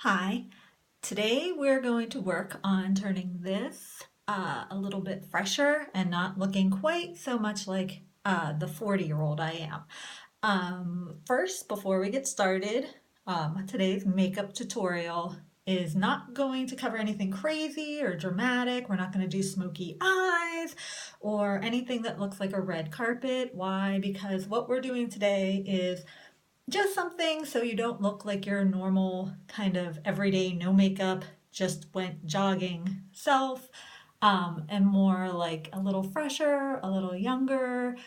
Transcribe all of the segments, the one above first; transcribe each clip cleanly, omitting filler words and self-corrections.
Hi, today we're going to work on turning this a little bit fresher and not looking quite so much like the 40-year-old I am. First, before we get started, today's makeup tutorial is not going to cover anything crazy or dramatic. We're not going to do smoky eyes or anything that looks like a red carpet. Why? Because what we're doing today is just something so you don't look like your normal kind of everyday no makeup, just went jogging self, and more like a little fresher, a little younger,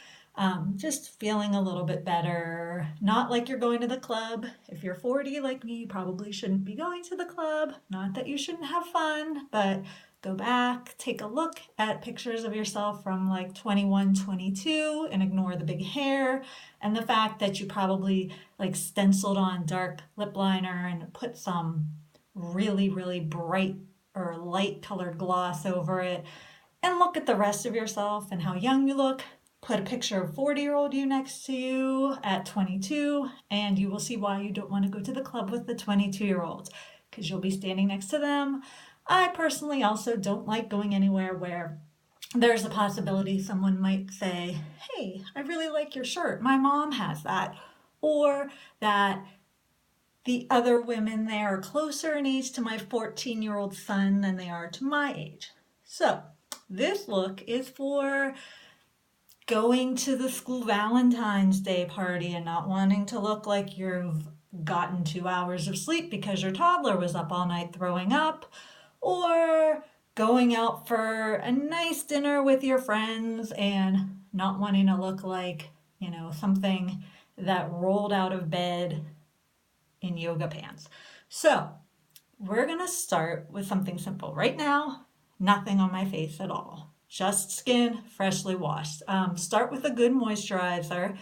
just feeling a little bit better. Not like you're going to the club. If you're 40 like me, you probably shouldn't be going to the club. Not that you shouldn't have fun, but go back, take a look at pictures of yourself from like 21, 22, and ignore the big hair and the fact that you probably like stenciled on dark lip liner and put some really, really bright or light colored gloss over it, and look at the rest of yourself and how young you look. Put a picture of 40-year-old you next to you at 22, and you will see why you don't want to go to the club with the 22-year-olds, because you'll be standing next to them. I personally also don't like going anywhere where there's a possibility someone might say, "Hey, I really like your shirt. My mom has that." Or that the other women there are closer in age to my 14-year-old son than they are to my age. So, this look is for going to the school Valentine's Day party and not wanting to look like you've gotten 2 hours of sleep because your toddler was up all night throwing up, or going out for a nice dinner with your friends and not wanting to look like, something that rolled out of bed in yoga pants. So, we're gonna start with something simple. Right now, nothing on my face at all. Just skin, freshly washed. Start with a good moisturizer.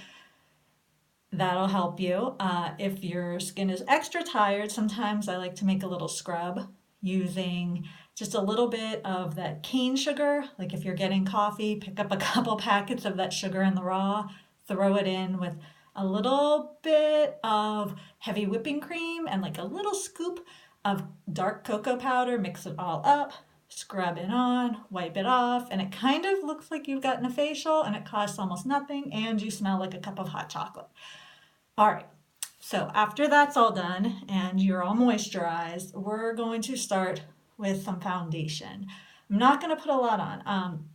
That'll help you. If your skin is extra tired, sometimes I like to make a little scrub using just a little bit of that cane sugar. Like if you're getting coffee, pick up a couple packets of that sugar in the raw, throw it in with a little bit of heavy whipping cream and like a little scoop of dark cocoa powder, mix it all up, scrub it on, wipe it off, and it kind of looks like you've gotten a facial and it costs almost nothing and you smell like a cup of hot chocolate. All right, so after that's all done and you're all moisturized, we're going to start with some foundation. I'm not going to put a lot on.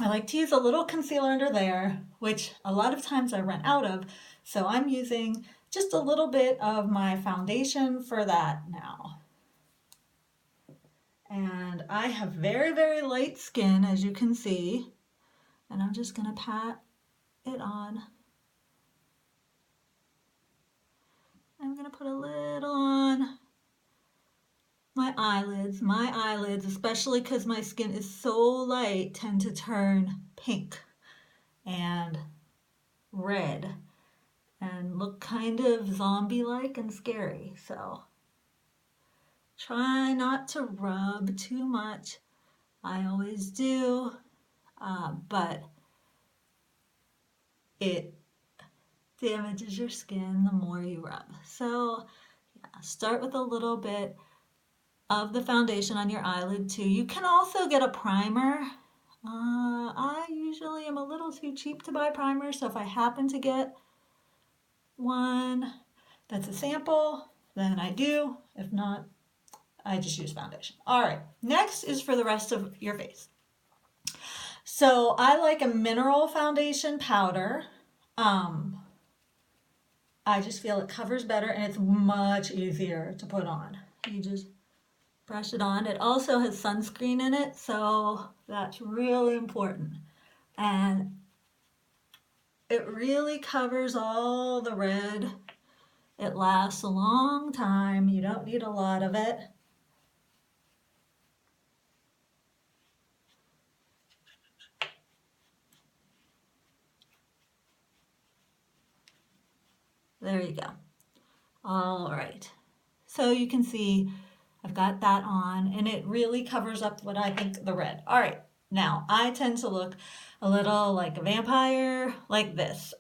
I like to use a little concealer under there, which a lot of times I run out of, so I'm using just a little bit of my foundation for that now. And I have very, very light skin, as you can see, and I'm just going to pat it on. I'm going to put a little on my eylids. My eyelids, especially because my skin is so light, tend to turn pink and red and look kind of zombie-like and scary. So try not to rub too much. I always do, but it damages your skin the more you rub. So yeah, start with a little bit of the foundation on your eyelid too. You can also get a primer. I usually am a little too cheap to buy primers, so if I happen to get one that's a sample, then I do. If not, I just use foundation. All right, next is for the rest of your face. So I like a mineral foundation powder. I just feel it covers better and it's much easier to put on. You just brush it on. It also has sunscreen in it, so that's really important. And it really covers all the red. It lasts a long time. You don't need a lot of it. There you go. All right. So you can see I've got that on and it really covers up what I think the red. All right. Now I tend to look a little like a vampire like this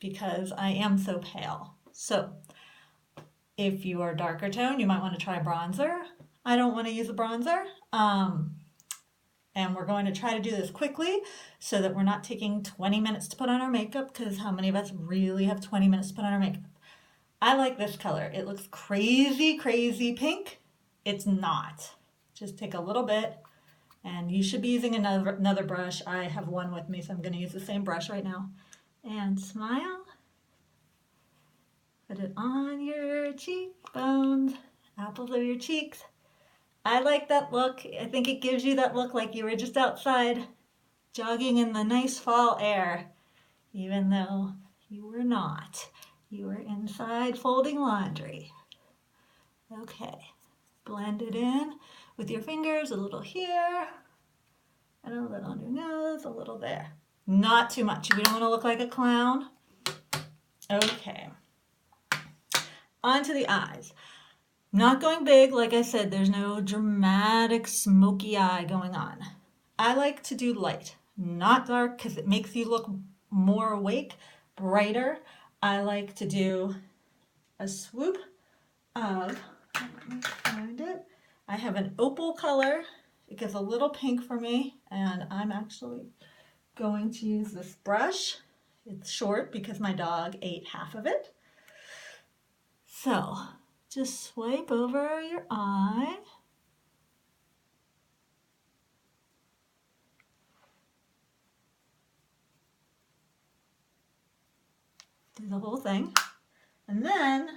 because I am so pale. So If you are darker tone, you might want to try bronzer. I don't want to use a bronzer. And we're going to try to do this quickly so that we're not taking 20 minutes to put on our makeup, because how many of us really have 20 minutes to put on our makeup? I like this color. It looks crazy, crazy pink. It's not. Just take a little bit, and you should be using another brush. I have one with me, so I'm going to use the same brush right now. And smile. Put it on your cheekbones, apples of your cheeks. I like that look. I think it gives you that look like you were just outside jogging in the nice fall air, even though you were not. You were inside folding laundry. Okay, blend it in with your fingers, a little here, and a little on your nose, a little there. Not too much. We don't want to look like a clown. Okay, on to the eyes. Not going big, like I said, there's no dramatic smoky eye going on. I like to do light, not dark, because it makes you look more awake, brighter. I like to do a swoop of, let me find it. I have an opal color. It gives a little pink for me, and I'm actually going to use this brush. It's short because my dog ate half of it. So, just swipe over your eye. Do the whole thing. And then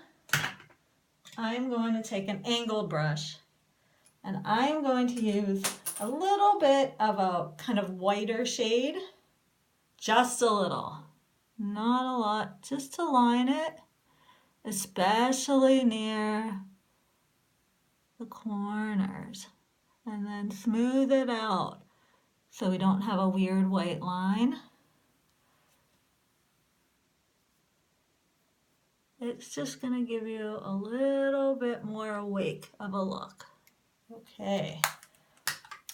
I'm going to take an angled brush, and I'm going to use a little bit of a kind of whiter shade, just a little, not a lot, just to line it, especially near the corners, and then smooth it out so we don't have a weird white line. It's just going to give you a little bit more awake of a look. Okay.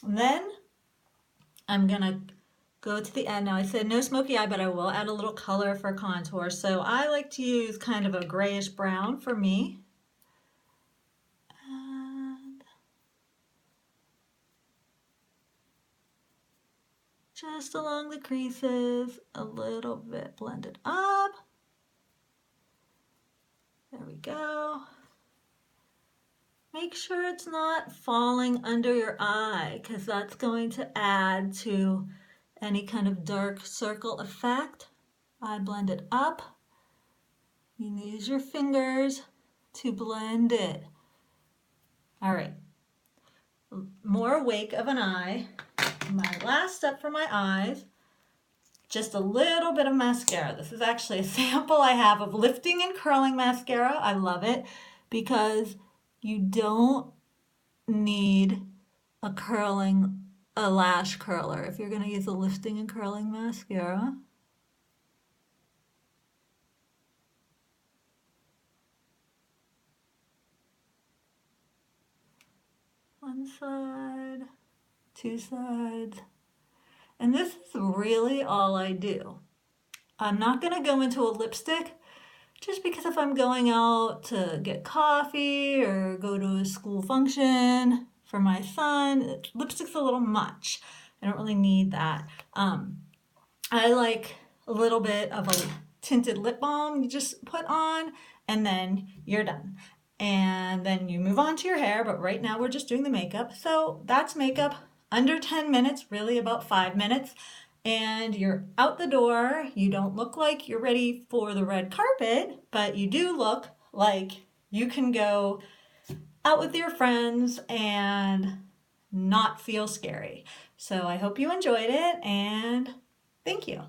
And then I'm going to go to the end. Now I said no smoky eye, but I will add a little color for contour. So I like to use kind of a grayish brown for me. And just along the creases, a little bit blended up. There we go. Make sure it's not falling under your eye, because that's going to add to any kind of dark circle effect. I blend it up. You can use your fingers to blend it. All right, more awake of an eye. My last step for my eyes, just a little bit of mascara. This is actually a sample I have of lifting and curling mascara. I love it because you don't need a lash curler if you're going to use a lifting and curling mascara. One side, two sides. And this is really all I do. I'm not going to go into a lipstick just because if I'm going out to get coffee or go to a school function for my son, lipstick's a little much. I don't really need that. I like a little bit of a tinted lip balm you just put on, and then you're done. And then you move on to your hair, but right now we're just doing the makeup. So that's makeup under 10 minutes, really about 5 minutes. And you're out the door. You don't look like you're ready for the red carpet, but you do look like you can go out with your friends and not feel scary. So I hope you enjoyed it, and thank you.